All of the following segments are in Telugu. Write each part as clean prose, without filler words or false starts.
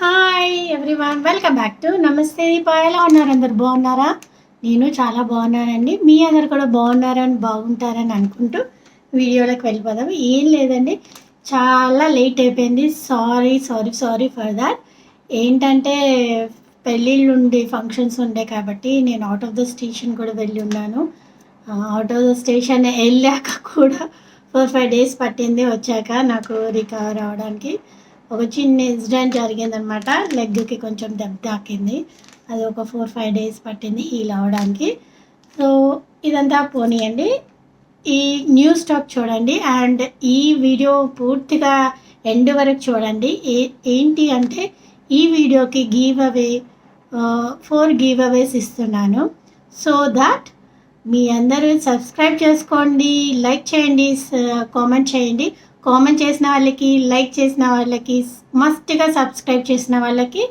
Hi everyone, welcome back to నమస్తే దీపా. ఎలా ఉన్నారు? అందరు బాగున్నారా? నేను చాలా బాగున్నానండి. మీ అందరు కూడా బాగున్నారని బాగుంటారని అనుకుంటూ వీడియోలోకి వెళ్ళిపోదాం. ఏం లేదండి, చాలా లేట్ అయిపోయింది. Sorry sorry sorry for that. ఏంటంటే పెళ్ళిళ్ళు ఉండి ఫంక్షన్స్ ఉండే కాబట్టి నేను అవుట్ ఆఫ్ ద స్టేషన్ కూడా వెళ్ళి ఉన్నాను. అవుట్ ఆఫ్ ద స్టేషన్ వెళ్ళాక కూడా 4-5 డేస్ పట్టింది వచ్చాక నాకు రికవర్ అవ్వడానికి. ఒక చిన్న ఇన్సిడెంట్ జరిగిందనమాట. లెగ్కి కొంచెం దెబ్బ తాకింది. అది ఒక 4-5 డేస్ పట్టింది హీల్ అవ్వడానికి. సో ఇదంతా పోనీయండి. ఈ న్యూ స్టాక్ చూడండి అండ్ ఈ వీడియో పూర్తిగా ఎండ్ వరకు చూడండి. ఏంటి అంటే ఈ వీడియోకి గివ్ అవే 4 గివ్ అవేస్ ఇస్తున్నాను. సో దాట్ మీ అందరూ సబ్స్క్రైబ్ చేసుకోండి, లైక్ చేయండి, కామెంట్ చేయండి. కామెంట్ చేసిన వాళ్ళకి, లైక్ చేసిన వాళ్ళకి, మస్ట్గా సబ్స్క్రైబ్ చేసిన వాళ్ళకి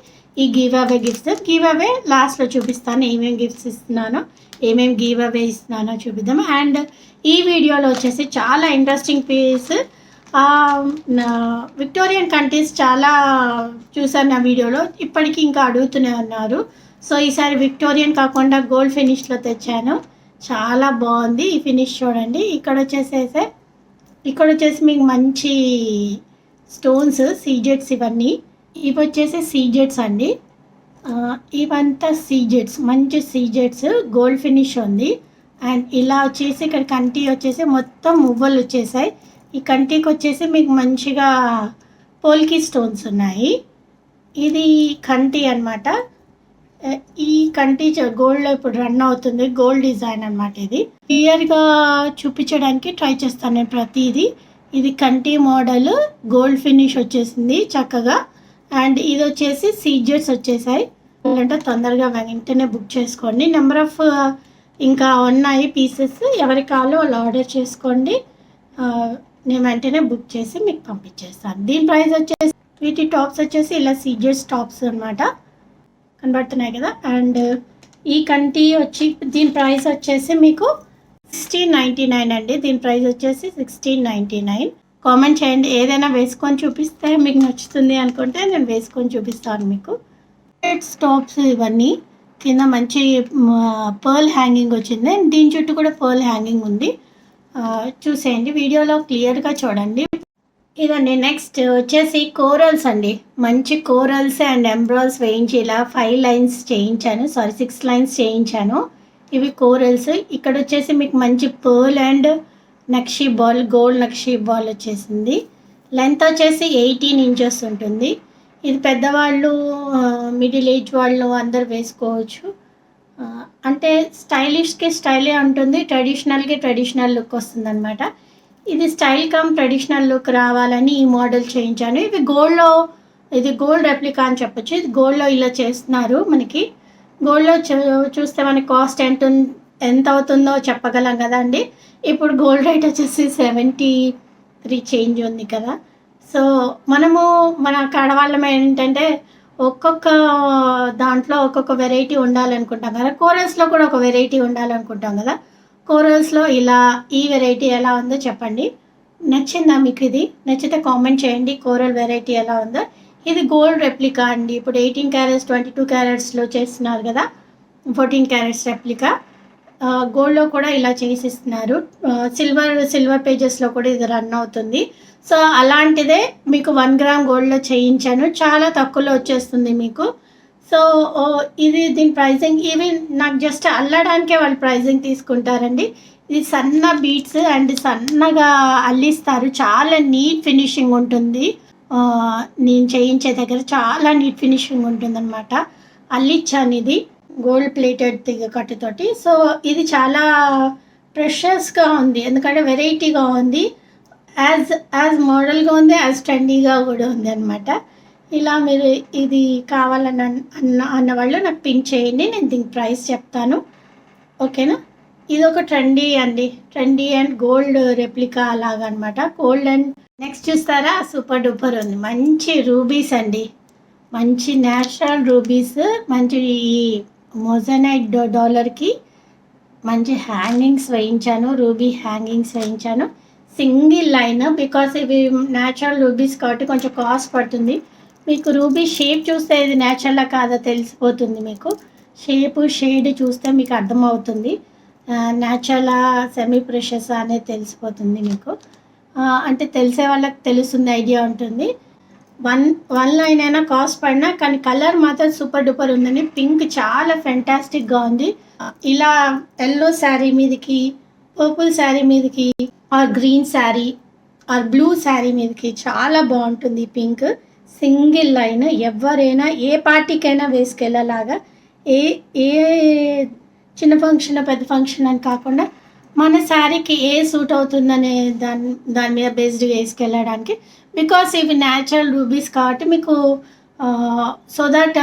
ఈ గివ్ అవే లాస్ట్లో చూపిస్తాను. ఏమేమి గిఫ్ట్స్ ఇస్తున్నానో, ఏమేమి గివ్ అవే ఇస్తున్నానో చూపిద్దాం. అండ్ ఈ వీడియోలో వచ్చేసి చాలా ఇంట్రెస్టింగ్ పీస్. విక్టోరియన్ కంట్రీస్ చాలా చూసాను నా వీడియోలో, ఇప్పటికీ ఇంకా అడుగుతూనే ఉన్నారు. సో ఈసారి విక్టోరియన్ కాకుండా గోల్డ్ ఫినిష్లో తెచ్చాను. చాలా బాగుంది ఈ ఫినిష్ చూడండి. ఇక్కడ వచ్చేసి మీకు మంచి స్టోన్స్, సీజెట్స్. ఇవి వచ్చేసి సీజెట్స్ అండి. ఇవంతా సీజెట్స్, మంచి సీజెట్స్, గోల్డ్ ఫినిష్ ఉంది. అండ్ ఇలా వచ్చేసి ఇక్కడ కంటి వచ్చేసి మొత్తం మువ్వలు వచ్చేసాయి. ఈ కంటికి వచ్చేసి మీకు మంచిగా పోల్కి స్టోన్స్ ఉన్నాయి. ఇది కంటి అనమాట. ఈ కంటి గోల్డ్లో ఇప్పుడు రన్ అవుతుంది. గోల్డ్ డిజైన్ అనమాట. ఇది క్లియర్గా చూపించడానికి ట్రై చేస్తాను నేను ప్రతిదీ. ఇది కంటి మోడల్, గోల్డ్ ఫినిష్ వచ్చేసింది చక్కగా. అండ్ ఇది వచ్చేసి సీజెట్స్ వచ్చేసాయి. అంటే తొందరగా వెంటనే బుక్ చేసుకోండి. నెంబర్ ఆఫ్ ఇంకా ఉన్నాయి పీసెస్. ఎవరి కావాలో వాళ్ళు ఆర్డర్ చేసుకోండి. నేను వెంటనే బుక్ చేసి మీకు పంపించేస్తాను. దీని ప్రైస్ వచ్చేసి వీటి టాప్స్ వచ్చేసి ఇలా సీజెట్స్ టాప్స్ అనమాట, కనబడుతున్నాయి కదా. అండ్ ఈ కంటి వచ్చి దీని ప్రైస్ వచ్చేసి మీకు 1699 అండి. దీని ప్రైస్ వచ్చేసి 1699. కామెంట్ చేయండి, ఏదైనా వేసుకొని చూపిస్తే మీకు నచ్చుతుంది అనుకుంటే నేను వేసుకొని చూపిస్తాను మీకు. టాప్స్ ఇవన్నీ కింద మంచి పర్ల్ హ్యాంగింగ్ వచ్చింది. దీని చుట్టూ కూడా పర్ల్ హ్యాంగింగ్ ఉంది. చూసేయండి, వీడియోలో క్లియర్గా చూడండి. ఇదండి. నెక్స్ట్ వచ్చేసి కోరల్స్ అండి. మంచి కోరల్స్ అండ్ ఎంబ్రాయిల్స్ వేయించి ఇలా 5 లైన్స్ చేయించాను, 6 లైన్స్ చేయించాను. ఇవి కోరల్స్. ఇక్కడ వచ్చేసి మీకు మంచి pearl and nakshi ball, gold nakshi ball వచ్చేసింది. లెంత్ వచ్చేసి 18 ఇంచెస్ ఉంటుంది. ఇది పెద్దవాళ్ళు, మిడిల్ ఏజ్ వాళ్ళు అందరు వేసుకోవచ్చు. అంటే స్టైలిష్కి స్టైలే ఉంటుంది, ట్రెడిషనల్కి ట్రెడిషనల్ లుక్ వస్తుంది అనమాట. ఇది స్టైల్ కమ్ ట్రెడిషనల్ లుక్ రావాలని ఈ మోడల్ చేయించాను. ఇది గోల్డ్ రెప్లికా అని చెప్పొచ్చు. ఇది గోల్డ్లో ఇలా చేస్తున్నారు. మనకి గోల్డ్లో చూస్తే మనకి కాస్ట్ ఎంత అవుతుందో చెప్పగలం కదండి. ఇప్పుడు గోల్డ్ రేట్ వచ్చేసి 73 చేంజ్ ఉంది కదా. సో మన ఆడవాళ్ళం ఏంటంటే ఒక్కొక్క దాంట్లో ఒక్కొక్క వెరైటీ ఉండాలనుకుంటాం కదా. కోరల్స్లో కూడా ఒక వెరైటీ ఉండాలనుకుంటాం కదా. కోరల్స్లో ఇలా ఈ వెరైటీ ఎలా ఉందో చెప్పండి. నచ్చిందా మీకు? ఇది నచ్చితే కామెంట్ చేయండి. కోరల్ వెరైటీ ఎలా ఉందో. ఇది గోల్డ్ రెప్లికా అండి. ఇప్పుడు 18 క్యారెట్స్ 22 క్యారెట్స్లో చేస్తున్నారు కదా, 14 క్యారెట్స్ రెప్లికా. గోల్డ్లో కూడా ఇలా చేసిస్తున్నారు. సిల్వర్ పేజెస్లో కూడా ఇది రన్ అవుతుంది. సో అలాంటిదే మీకు 1 గ్రామ్ గోల్డ్లో చేయించాను. చాలా తక్కువలో వచ్చేస్తుంది మీకు. సో ఇది దీని ప్రైజింగ్, ఇవి నాకు జస్ట్ అల్లడానికే వాళ్ళు ప్రైజింగ్ తీసుకుంటారండి. ఇది సన్న బీట్స్ అండ్ సన్నగా అల్లిస్తారు. చాలా నీట్ ఫినిషింగ్ ఉంటుంది. నేను చేయించే దగ్గర చాలా నీట్ ఫినిషింగ్ ఉంటుంది అనమాట. అల్లిచ్చాను ఇది గోల్డ్ ప్లేటెడ్ తీగ కట్టుతోటి. సో ఇది చాలా ప్రెషస్గా ఉంది, ఎందుకంటే వెరైటీగా ఉంది. యాజ్ మోడల్గా ఉంది, యాజ్ ట్రెండీగా కూడా ఉంది అనమాట. ఇలా మీరు ఇది కావాలని అన్న వాళ్ళు నాకు పింక్ చేయండి, నేను దీనికి ప్రైస్ చెప్తాను. ఓకేనా. ఇది ఒక ట్రెండీ అండ్ గోల్డ్ రెప్లికా అలాగా అనమాట. గోల్డ్ అండ్ నెక్స్ట్ చూస్తారా, సూపర్ డూపర్ ఉంది. మంచి రూబీస్ అండి, మంచి న్యాచురల్ రూబీస్. మంచి ఈ మొజనైట్ డాలర్కి మంచి హ్యాంగింగ్స్ వేయించాను, రూబీ హ్యాంగింగ్స్ వేయించాను. సింగిల్ లైన్, బికాస్ ఇవి న్యాచురల్ రూబీస్ కాబట్టి కొంచెం కాస్ట్ పడుతుంది. మీకు రూబీ షేప్ చూస్తే ఇది న్యాచురలా కాదా తెలిసిపోతుంది మీకు. షేపు, షేడ్ చూస్తే మీకు అర్థమవుతుంది. న్యాచురలా, సెమీ ప్రెషియసా అనేది తెలిసిపోతుంది మీకు. అంటే తెలిసే వాళ్ళకి తెలుస్తుంది, ఐడియా ఉంటుంది. వన్ లైన్ అయినా కాస్ట్ పడినా కానీ కలర్ మాత్రం సూపర్ డూపర్ ఉందండి. పింక్ చాలా ఫెంటాస్టిక్గా ఉంది. ఇలా ఎల్లో శారీ మీదకి, పర్పుల్ శారీ మీదకి, or green sari, or blue sari మీదకి చాలా బాగుంటుంది పింక్. సింగిల్ లైన్ ఎవరైనా ఏ పార్టీకైనా వేసుకెళ్ళేలాగా, ఏ ఏ చిన్న ఫంక్షన్ పెద్ద ఫంక్షన్ అని కాకుండా మన శారీకి ఏ సూట్ అవుతుందనే దాని మీద బేస్డ్గా వేసుకెళ్ళడానికి. బికాస్ ఇవి న్యాచురల్ రూబీస్ కాబట్టి మీకు సో దట్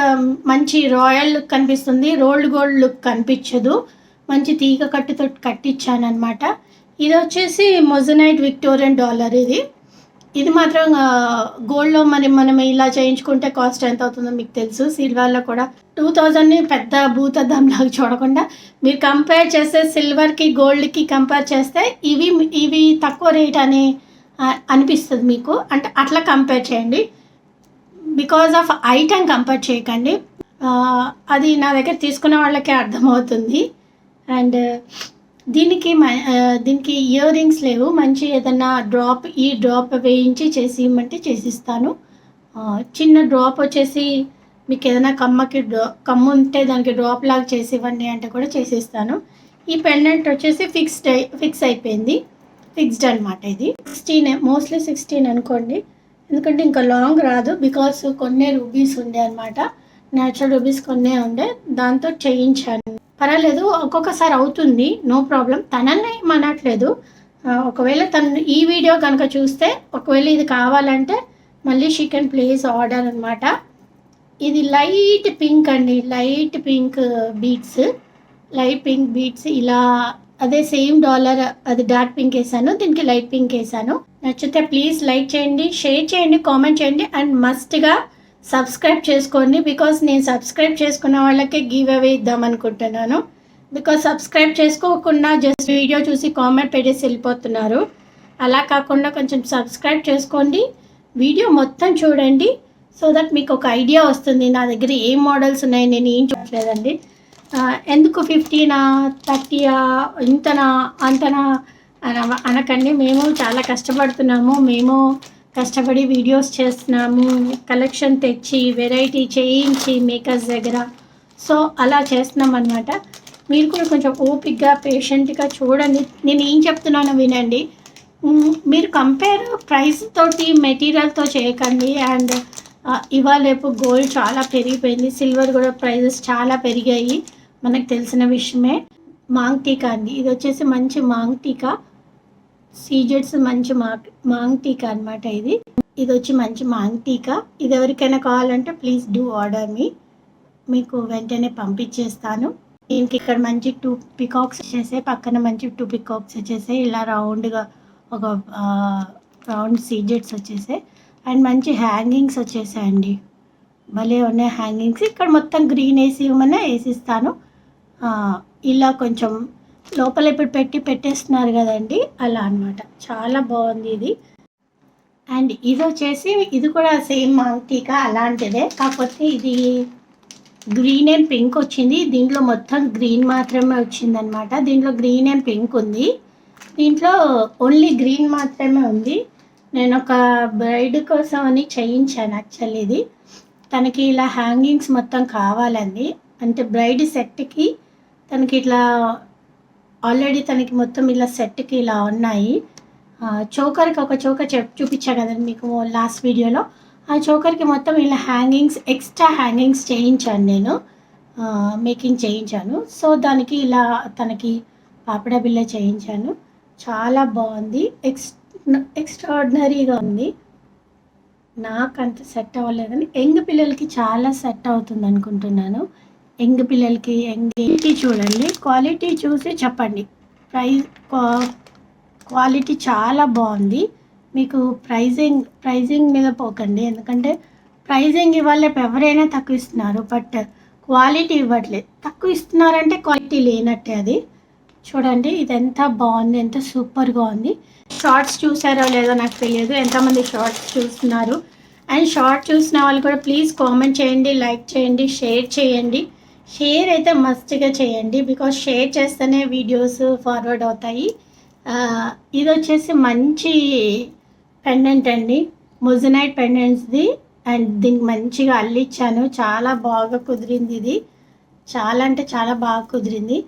మంచి రాయల్ లుక్ కనిపిస్తుంది, రోల్డ్ గోల్డ్ లుక్ కనిపించదు. మంచి తీగ కట్టుతో కట్టించాను అనమాట. ఇది వచ్చేసి మొజనైట్ విక్టోరియన్ డాలర్. ఇది మాత్రం గోల్డ్లో మనం ఇలా చేయించుకుంటే కాస్ట్ ఎంత అవుతుందో మీకు తెలుసు. సిల్వర్లో కూడా 2000ని పెద్ద భూతద్దంలాగా చూడకుండా మీరు కంపేర్ చేస్తే సిల్వర్కి గోల్డ్కి కంపేర్ చేస్తే ఇవి తక్కువ రేట్ అని అనిపిస్తుంది మీకు. అంటే అట్లా కంపేర్ చేయండి, బికాజ్ ఆఫ్ ఐటమ్ కంపేర్ చేయకండి. అది నా దగ్గర తీసుకునే వాళ్ళకే అర్థమవుతుంది. అండ్ దీనికి ఇయర్ రింగ్స్ లేవు. మంచి ఏదన్నా డ్రాప్ వేయించి చేసి ఇవ్వమంటే చేసిస్తాను. చిన్న డ్రాప్ వచ్చేసి మీకు ఏదైనా కమ్ము ఉంటే దానికి డ్రాప్ లాగా చేసి ఇవ్వండి అంటే కూడా చేసిస్తాను. ఈ పెండెంట్ వచ్చేసి ఫిక్స్ అయిపోయింది, ఫిక్స్డ్ అనమాట. ఇది 16, మోస్ట్లీ 16 అనుకోండి, ఎందుకంటే ఇంకా లాంగ్ రాదు. బికాస్ కొన్నే రూబీస్ ఉండే అనమాట, న్యాచురల్ రూబీస్ కొన్నే ఉండే, దాంతో చేయించాను. పర్వాలేదు, ఒక్కొక్కసారి అవుతుంది, నో ప్రాబ్లం. తనని అనట్లేదు. ఒకవేళ తను ఈ వీడియో కనుక చూస్తే ఒకవేళ ఇది కావాలంటే మళ్ళీ షీ కెన్ ప్లేస్ ఆర్డర్ అనమాట. ఇది లైట్ పింక్ అండి, లైట్ పింక్ బీడ్స్ ఇలా. అదే సేమ్ డాలర్, అది డార్క్ పింక్ వేసాను, దీనికి లైట్ పింక్ వేసాను. నచ్చితే ప్లీజ్ లైక్ చేయండి, షేర్ చేయండి, కామెంట్ చేయండి, అండ్ మస్ట్గా సబ్స్క్రైబ్ చేసుకోండి. బికాస్ నేను సబ్స్క్రైబ్ చేసుకున్న వాళ్ళకే గివ్ అవే ఇద్దాం అనుకుంటున్నాను. బికాస్ సబ్స్క్రైబ్ చేసుకోకుండా జస్ట్ వీడియో చూసి కామెంట్ పెట్టేసి వెళ్ళిపోతున్నారు. అలా కాకుండా కొంచెం సబ్స్క్రైబ్ చేసుకోండి, వీడియో మొత్తం చూడండి, సో దట్ మీకు ఒక ఐడియా వస్తుంది నా దగ్గర ఏం మోడల్స్ ఉన్నాయి. నేను ఏం చూడలేదండి, ఎందుకు 50నా 30 ఇంతనా అంతనా అనకండి. మేము చాలా కష్టపడుతున్నాము, మేము కష్టపడి వీడియోస్ చేస్తున్నాము, కలెక్షన్ తెచ్చి వెరైటీ చేయించి మేకర్స్ దగ్గర, సో అలా చేస్తున్నాం అనమాట. మీరు కూడా కొంచెం ఓపిక్గా పేషెంట్గా చూడండి, నేను ఏం చెప్తున్నానో వినండి. మీరు కంపేర్ ప్రైస్ తోటి మెటీరియల్తో చేయకండి. అండ్ ఇవాళ రేపు గోల్డ్ చాలా పెరిగిపోయింది, సిల్వర్ కూడా ప్రైజెస్ చాలా పెరిగాయి, మనకు తెలిసిన విషయమే. మాంగ్ టీకా అండి, ఇది వచ్చేసి మంచి మాంగ్ టీకా, సీజెట్స్ మంచి మాంగ్ టీకా అనమాట. ఇది వచ్చి మంచి మాంగ్ టీకా. ఇది ఎవరికైనా కావాలంటే ప్లీజ్ డూ ఆర్డర్ మీకు వెంటనే పంపించేస్తాను. దీనికి ఇక్కడ మంచి 2 పికాక్స్ వచ్చేసాయి, పక్కన మంచి 2 పికాక్స్ వచ్చేసాయి, ఇలా రౌండ్గా ఒక రౌండ్ సీజెట్స్ వచ్చేసాయి. అండ్ మంచి హ్యాంగింగ్స్ వచ్చేసాయండి, భలే ఉన్నాయి హ్యాంగింగ్స్. ఇక్కడ మొత్తం గ్రీన్ వేసి ఇవ్వమన్నా వేసిస్తాను. ఇలా కొంచెం లోపల ఇప్పుడు పెట్టేస్తున్నారు కదండి, అలా అనమాట. చాలా బాగుంది ఇది. అండ్ ఇది వచ్చేసి ఇది కూడా సేమ్ మాంగ్ టీకా అలాంటిదే, కాకపోతే ఇది గ్రీన్ అండ్ పింక్ వచ్చింది. దీంట్లో మొత్తం గ్రీన్ మాత్రమే వచ్చిందనమాట. దీంట్లో గ్రీన్ అండ్ పింక్ ఉంది, దీంట్లో ఓన్లీ గ్రీన్ మాత్రమే ఉంది. నేను ఒక బ్రైడ్ కోసం అని చేయించాను యాక్చువల్లీ. ఇది తనకి ఇలా హ్యాంగింగ్స్ మొత్తం కావాలండి, అంటే బ్రైడ్ సెట్కి తనకి ఇట్లా ఆల్రెడీ తనకి మొత్తం ఇలా సెట్కి ఇలా ఉన్నాయి. చోకర్కి ఒక చోకర్ చూపించా కదండి మీకు లాస్ట్ వీడియోలో, ఆ చోకర్కి మొత్తం ఇలా హ్యాంగింగ్స్, ఎక్స్ట్రా హ్యాంగింగ్స్ చేయించాను నేను, మేకింగ్ చేయించాను. సో దానికి ఇలా తనకి పాపడా బిల్ల చేయించాను. చాలా బాగుంది, ఎక్స్ట్రాడినరీగా ఉంది. నాకు అంత సెట్ అవ్వలేదని యంగ్ పిల్లలకి చాలా సెట్ అవుతుంది అనుకుంటున్నాను. యంగ్ పిల్లలకి క్వాలిటీ చూడండి, క్వాలిటీ చూసి చెప్పండి. క్వాలిటీ చాలా బాగుంది. మీకు ప్రైజింగ్ మీద పోకండి, ఎందుకంటే ప్రైజింగ్ ఇవాళ ఎవరైనా తక్కువ ఇస్తున్నారు, బట్ క్వాలిటీ ఇవ్వట్లేదు. తక్కువ ఇస్తున్నారంటే క్వాలిటీ లేనట్టే. అది చూడండి, ఇది ఎంత బాగుంది, ఎంత సూపర్గా ఉంది. షార్ట్స్ చూసారో లేదో నాకు తెలియదు, ఎంతమంది షార్ట్స్ చూస్తున్నారు. అండ్ షార్ట్ చూసిన వాళ్ళు కూడా ప్లీజ్ కామెంట్ చేయండి, లైక్ చేయండి, షేర్ చేయండి. షేర్ అయితే మస్ట్గా చేయండి, బికాజ్ షేర్ చేస్తేనే వీడియోస్ ఫార్వర్డ్ అవుతాయి. ఇది వచ్చేసి మంచి పెండెంట్ అండి, మొజనైట్ పెండెంట్స్ది. అండ్ దీనికి మంచిగా అల్లిచ్చాను, చాలా బాగా కుదిరింది. ఇది చాలా అంటే చాలా బాగా కుదిరింది.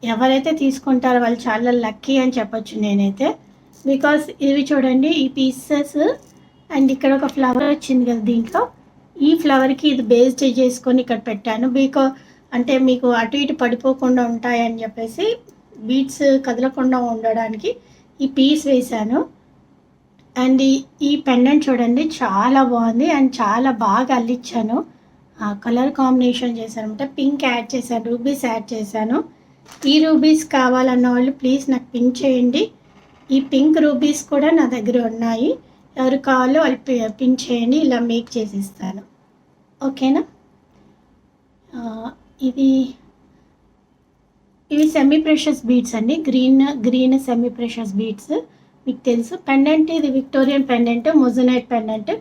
ఎవరైతే తీసుకుంటారో వాళ్ళు చాలా లక్కీ అని చెప్పొచ్చు నేనైతే. బికాస్ ఇవి చూడండి, ఈ పీసెస్ అండ్ ఇక్కడ ఒక ఫ్లవర్ వచ్చింది కదా దీంట్లో, ఈ ఫ్లవర్కి ఇది బేస్ చేసుకొని ఇక్కడ పెట్టాను. అంటే మీకు అటు ఇటు పడిపోకుండా ఉంటాయని చెప్పేసి బీడ్స్ కదలకుండా ఉండడానికి ఈ పీస్ వేశాను. అండ్ ఈ పెండెంట్ చూడండి చాలా బాగుంది అండ్ చాలా బాగా అల్లిచ్చాను. కలర్ కాంబినేషన్ చేశాను అనమాట, పింక్ యాడ్ చేశాను, రూబీస్ యాడ్ చేశాను. ఈ రూబీస్ కావాలన్న వాళ్ళు ప్లీజ్ నాకు పింక్ చేయండి. ఈ పింక్ రూబీస్ కూడా నా దగ్గర ఉన్నాయి, ఎవరు కావాలో వాళ్ళు పింక్ చేయండి, ఇలా మేక్ చేసి ఇస్తాను. ఓకేనా. ఇవి సెమీ ప్రెషస్ బీడ్స్ అండి, గ్రీన్ సెమీ ప్రెషస్ బీడ్స్. మీకు తెలుసు పెండెంట్, ఇది విక్టోరియన్ పెండెంట్, మొజనైట్ పెండెంట్.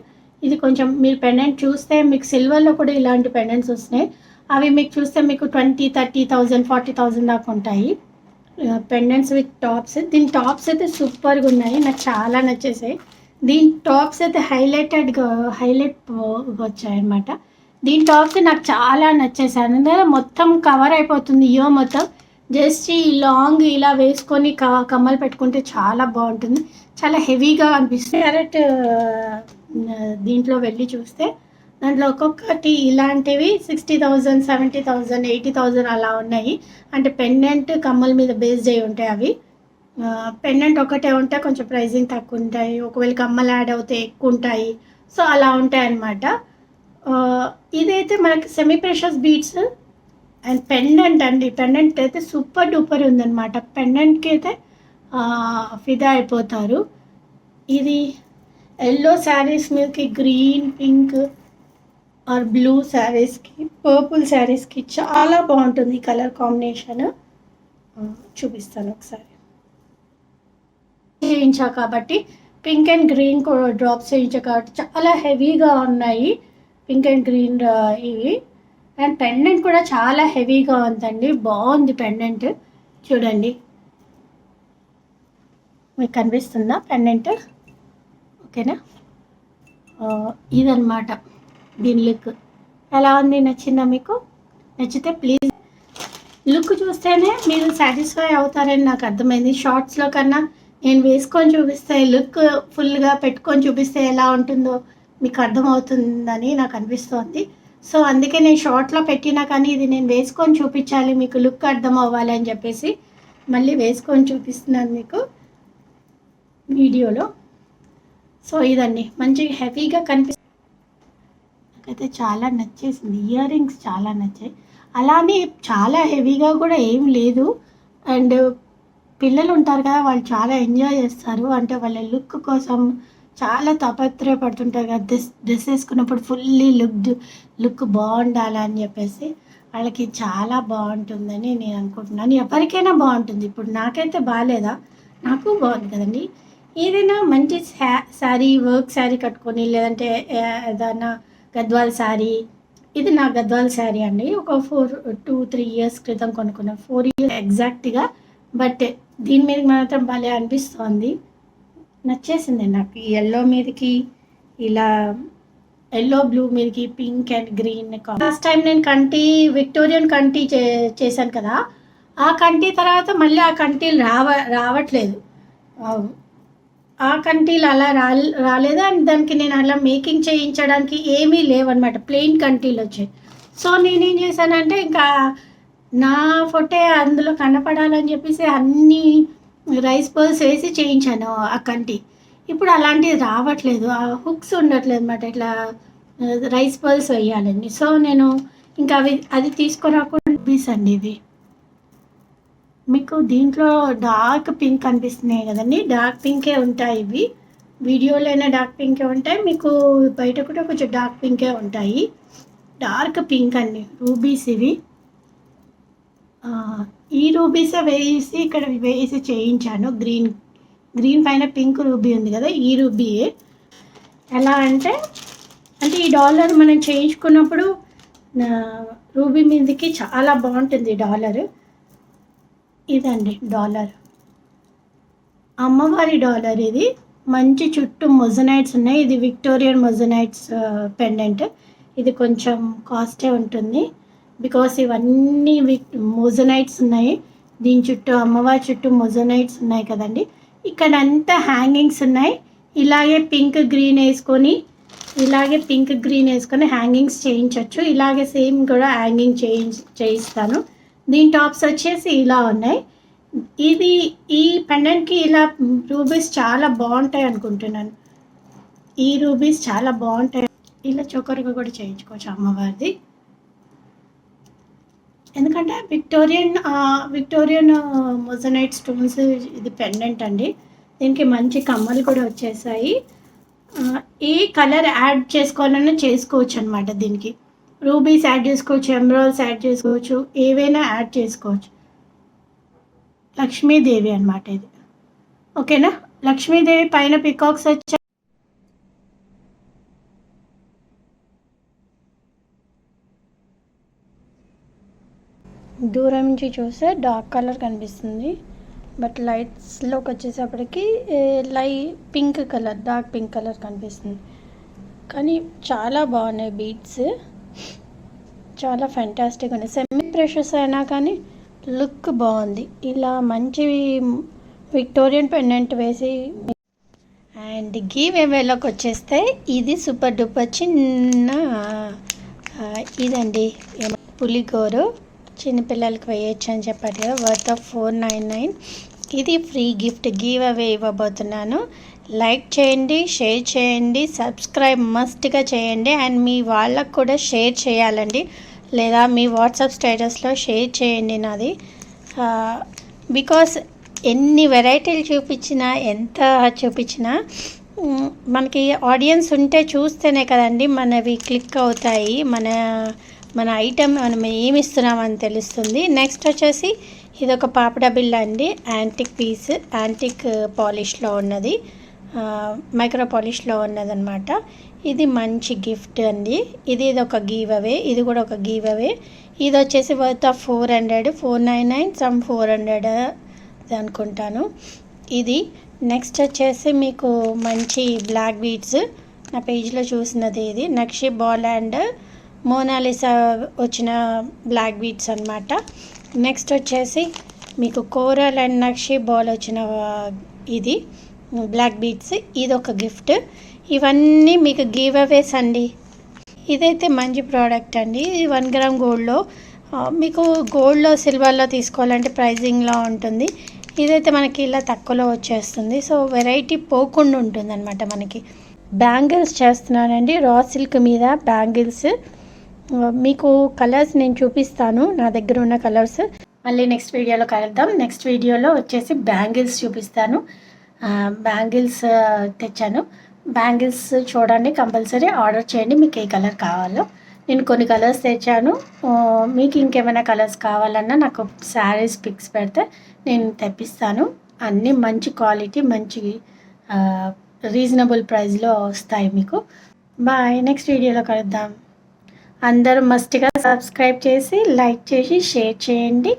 ఇది కొంచెం మీరు పెండెంట్ చూస్తే మీకు సిల్వర్లో కూడా ఇలాంటి పెండెంట్స్ వస్తున్నాయి. అవి మీకు చూస్తే మీకు 20,000, 30,000, 40,000 దాకా ఉంటాయి పెండెంట్స్ విత్ టాప్స్. దీని టాప్స్ అయితే సూపర్గా ఉన్నాయి, నాకు చాలా నచ్చేసాయి. దీని టాప్స్ అయితే హైలైట్ వచ్చాయన్నమాట. దీని టాప్స్ నాకు చాలా నచ్చేసాయి, అందులో మొత్తం కవర్ అయిపోతుంది ఇయో మొత్తం. జస్ట్ ఈ లాంగ్ ఇలా వేసుకొని కమ్మలు పెట్టుకుంటే చాలా బాగుంటుంది, చాలా హెవీగా అనిపిస్తుంది. క్యారెట్ దీంట్లో వెళ్ళి చూస్తే దాంట్లో ఒక్కొక్కటి ఇలాంటివి 60,000, 70,000, 80,000 అలా ఉన్నాయి. అంటే పెండెంట్ కమ్మల మీద బేస్డ్ అయి ఉంటాయి అవి. పెండెంట్ ఒకటే ఉంటే కొంచెం ప్రైజింగ్ తక్కువ ఉంటాయి, ఒకవేళ కమ్మలు యాడ్ అవుతే ఎక్కువ ఉంటాయి. సో అలా ఉంటాయి అన్నమాట. ఇదైతే మనకి semi precious beads and pendant అండి. పెండెంట్ అయితే సూపర్ డూపర్ ఉందన్నమాట, పెండెంట్కి అయితే ఫిదా అయిపోతారు. ఇది ఎల్లో శారీస్ మీదకి గ్రీన్, పింక్ ఆర్ బ్లూ శారీస్కి, పర్పుల్ శారీస్కి చాలా బాగుంటుంది కలర్ కాంబినేషన్. చూపిస్తాను ఒకసారి. చేయించా కాబట్టి పింక్ అండ్ గ్రీన్ డ్రాప్స్ చేయించా కాబట్టి చాలా హెవీగా ఉన్నాయి పింక్ అండ్ గ్రీన్ ఇవి. అండ్ పెండెంట్ కూడా చాలా హెవీగా ఉందండి, బాగుంది పెండెంట్. చూడండి మీకు కనిపిస్తుందా పెండెంట్? ఓకేనా. ఇదన్నమాట దీని లుక్. ఎలా ఉంది, నచ్చిందా మీకు? నచ్చితే ప్లీజ్ లుక్ చూస్తేనే మీరు సాటిస్ఫై అవుతారని నాకు అర్థమైంది. షార్ట్స్లో కన్నా నేను వేసుకొని చూపిస్తే, లుక్ ఫుల్గా పెట్టుకొని చూపిస్తే ఎలా ఉంటుందో మీకు అర్థమవుతుందని నాకు అనిపిస్తోంది. సో అందుకే నేను షార్ట్లో పెట్టినా కానీ ఇది నేను వేసుకొని చూపించాలి, మీకు లుక్ అర్థం అవ్వాలి అని చెప్పేసి మళ్ళీ వేసుకొని చూపిస్తున్నాను మీకు వీడియోలో. సో ఇదండి, మంచిగా హెవీగా కనిపిస్తుంది, నాకైతే చాలా నచ్చేసింది. ఇయర్ రింగ్స్ చాలా నచ్చాయి, అలానే చాలా హెవీగా కూడా ఏం లేదు. అండ్ పిల్లలు ఉంటారు కదా, వాళ్ళు చాలా ఎంజాయ్ చేస్తారు, అంటే వాళ్ళ లుక్ కోసం చాలా తాపత్రయపడుతుంటారు కదా, డ్రెస్ వేసుకున్నప్పుడు ఫుల్లీ లుక్ బాగుండాలని చెప్పేసి. వాళ్ళకి చాలా బాగుంటుందని నేను అనుకుంటున్నాను, ఎవరికైనా బాగుంటుంది. ఇప్పుడు నాకైతే బాగాలేదా, నాకు బాగుంది కదండి. ఏదైనా మంచి శారీ, వర్క్ శారీ కట్టుకొని, లేదంటే ఏదైనా గద్వాల్ శారీ. ఇది నా గద్వాల్ శారీ అండి, ఒక 2-3 ఇయర్స్ క్రితం కొనుక్కున్నాను, 4 ఇయర్స్ ఎగ్జాక్ట్గా. బట్ దీని మీద మాత్రం భలే అనిపిస్తోంది, నచ్చేసింది నాకు. ఈ ఎల్లో మీదకి ఇలా ఎల్లో బ్లూ మీదకి pink and green. Last time నేను విక్టోరియన్ కంటి చేశాను కదా, ఆ కంటి తర్వాత మళ్ళీ ఆ కంటీలు రావట్లేదు. ఆ కంటీలు అలా రాలేదు. అండ్ దానికి నేను అలా మేకింగ్ చేయించడానికి ఏమీ లేవన్నమాట, ప్లెయిన్ కంటీలు వచ్చాయి. సో నేనేం చేశానంటే ఇంకా నా ఫోటో అందులో కనపడాలని చెప్పేసి అన్నీ రైస్ పర్ల్స్ వేసి చేయించాను ఆ కంటి. ఇప్పుడు అలాంటివి రావట్లేదు, ఆ హుక్స్ ఉండట్లేదు అన్నమాట, ఇట్లా రైస్ పర్ల్స్ వేయాలండి. సో నేను ఇంకా అది తీసుకురాకుండా బీస్ అండి ఇవి. మీకు దీంట్లో డార్క్ పింక్ కనిపిస్తున్నాయి కదండి, డార్క్ పింకే ఉంటాయి ఇవి. వీడియోలోనే డార్క్ పింకే ఉంటాయి, మీకు బయట కూడా కొంచెం డార్క్ పింకే ఉంటాయి. డార్క్ పింక్ అండి రూబీస్ ఇవి. ఈ రూబీసే వేసి ఇక్కడ వేసి చేయించాను, గ్రీన్ పైన పింక్ రూబీ ఉంది కదా, ఈ రూబీయే. ఎలా అంటే అంటే ఈ డాలర్ మనం చేయించుకున్నప్పుడు రూబీ మీదకి చాలా బాగుంటుంది డాలర్. ఇదండి డాలర్, అమ్మవారి డాలర్ ఇది. మంచి చుట్టూ మొజనైట్స్ ఉన్నాయి. ఇది విక్టోరియన్ మొజనైట్స్ పెండెంట్. ఇది కొంచెం కాస్టే ఉంటుంది బికాస్ ఇవన్నీ మొజనైట్స్ ఉన్నాయి. దీని చుట్టూ అమ్మవారి చుట్టూ మొజనైట్స్ ఉన్నాయి కదండి. ఇక్కడ అంతా హ్యాంగింగ్స్ ఉన్నాయి. ఇలాగే పింక్ గ్రీన్ వేసుకొని హ్యాంగింగ్స్ చేయించవచ్చు. ఇలాగే సేమ్ కూడా హ్యాంగింగ్ చేయిస్తాను. దీని టాప్స్ వచ్చేసి ఇలా ఉన్నాయి. ఇది ఈ పెండెంట్కి ఇలా రూబీస్ చాలా బాగుంటాయి అనుకుంటున్నాను. ఈ రూబీస్ చాలా బాగుంటాయి. ఇలా చోకర్గా కూడా చేయించుకోవచ్చు అమ్మవారిది. ఎందుకంటే విక్టోరియన్ మొజనైట్ స్టోన్స్ ఇది పెండెంట్ అండి. దీనికి మంచి కమ్మలు కూడా వచ్చేసాయి. ఏ కలర్ యాడ్ చేసుకోవాలన్నా చేసుకోవచ్చు అనమాట. దీనికి రూబీస్ యాడ్ చేసుకోవచ్చు, ఎమరాల్డ్స్ యాడ్ చేసుకోవచ్చు, ఏవైనా యాడ్ చేసుకోవచ్చు. లక్ష్మీదేవి అనమాట ఇది. ఓకేనా? లక్ష్మీదేవి పైన పికాక్స్ వచ్చాయి. దూరం నుంచి చూస్తే డార్క్ కలర్ కనిపిస్తుంది, బట్ లైట్స్లోకి వచ్చేసప్పటికి pink colour, dark pink colour కనిపిస్తుంది. కానీ చాలా బాగున్నాయి బీడ్స్, చాలా ఫ్యాంటాస్టిక్ ఉన్నాయి. సెమీ ప్రెషర్స్ అయినా కానీ లుక్ బాగుంది. ఇలా మంచి విక్టోరియన్ పెండెంట్ వేసి. అండ్ గివ్ అవేలోకి వచ్చేస్తే ఇది సూపర్ డూపర్ చిన్న ఇదండి పులిగోరు, చిన్నపిల్లలకి వేయచ్చు అని చెప్పారు కదా, వర్త్ ఆఫ్ 499. ఇది ఫ్రీ గిఫ్ట్ గివ్ అవే ఇవ్వబోతున్నాను. లైక్ చేయండి, షేర్ చేయండి, సబ్స్క్రైబ్ మస్ట్గా చేయండి. అండ్ మీ వాళ్ళకు కూడా షేర్ చేయాలండి, లేదా మీ వాట్సాప్ స్టేటస్లో షేర్ చేయండి నాది. బికాస్ ఎన్ని వెరైటీలు చూపించినా, ఎంత చూపించినా మనకి ఆడియన్స్ ఉంటే చూస్తేనే కదండి మనవి క్లిక్ అవుతాయి. మన ఐటెం మనం ఏమి ఇస్తున్నామని తెలుస్తుంది. నెక్స్ట్ వచ్చేసి ఇది ఒక పాపడ బిళ్ళ అండి, యాంటిక్ పీస్, యాంటిక్ పాలిష్లో ఉన్నది, మైక్రో పాలిష్లో ఉన్నదన్నమాట. ఇది మంచి గిఫ్ట్ అండి. ఇది ఒక గివ్ అవే, ఇది కూడా ఒక గివ్ అవే. ఇది వచ్చేసి వర్త్ ఆఫ్ 400, 499, సమ్ 400 అనుకుంటాను ఇది. నెక్స్ట్ వచ్చేసి మీకు మంచి బ్లాక్ బీడ్స్, నా పేజ్లో చూసినది ఇది నక్షి బాల్ అండ్ మోనాలిసా వచ్చిన బ్లాక్ బీడ్స్ అనమాట. నెక్స్ట్ వచ్చేసి మీకు కోరల్ అండ్ నక్షి బాల్ వచ్చిన ఇది బ్లాక్ బీడ్స్, ఇది ఒక గిఫ్ట్. ఇవన్నీ మీకు గివ్ అవేస్ అండి. ఇదైతే మంచి ప్రోడక్ట్ అండి. ఇది 1 గ్రామ్ గోల్డ్లో, మీకు గోల్డ్లో సిల్వర్లో తీసుకోవాలంటే ప్రైజింగ్లో ఉంటుంది. ఇదైతే మనకి ఇలా తక్కువలో వచ్చేస్తుంది. సో వెరైటీ పోకుండా ఉంటుంది అనమాట. మనకి బ్యాంగిల్స్ చేస్తున్నానండి, రా సిల్క్ మీద బ్యాంగిల్స్. మీకు కలర్స్ నేను చూపిస్తాను, నా దగ్గర ఉన్న కలర్స్. మళ్ళీ నెక్స్ట్ వీడియోలో కలుద్దాం. నెక్స్ట్ వీడియోలో వచ్చేసి బ్యాంగిల్స్ చూపిస్తాను. బ్యాంగిల్స్ తెచ్చాను. బ్యాంగిల్స్ చూడండి, కంపల్సరీ ఆర్డర్ చేయండి మీకు ఏ కలర్ కావాలో. నేను కొన్ని కలర్స్ తెచ్చాను. మీకు ఇంకేమైనా కలర్స్ కావాలన్నా నాకు శారీస్ పిక్స్ పెడితే నేను తెప్పిస్తాను. అన్నీ మంచి క్వాలిటీ, మంచి రీజనబుల్ ప్రైస్లో వస్తాయి మీకు. బాయ్, నెక్స్ట్ వీడియోలో కలుద్దాం. అందరూ మస్ట్గా సబ్స్క్రైబ్ చేసి, లైక్ చేసి, షేర్ చేయండి.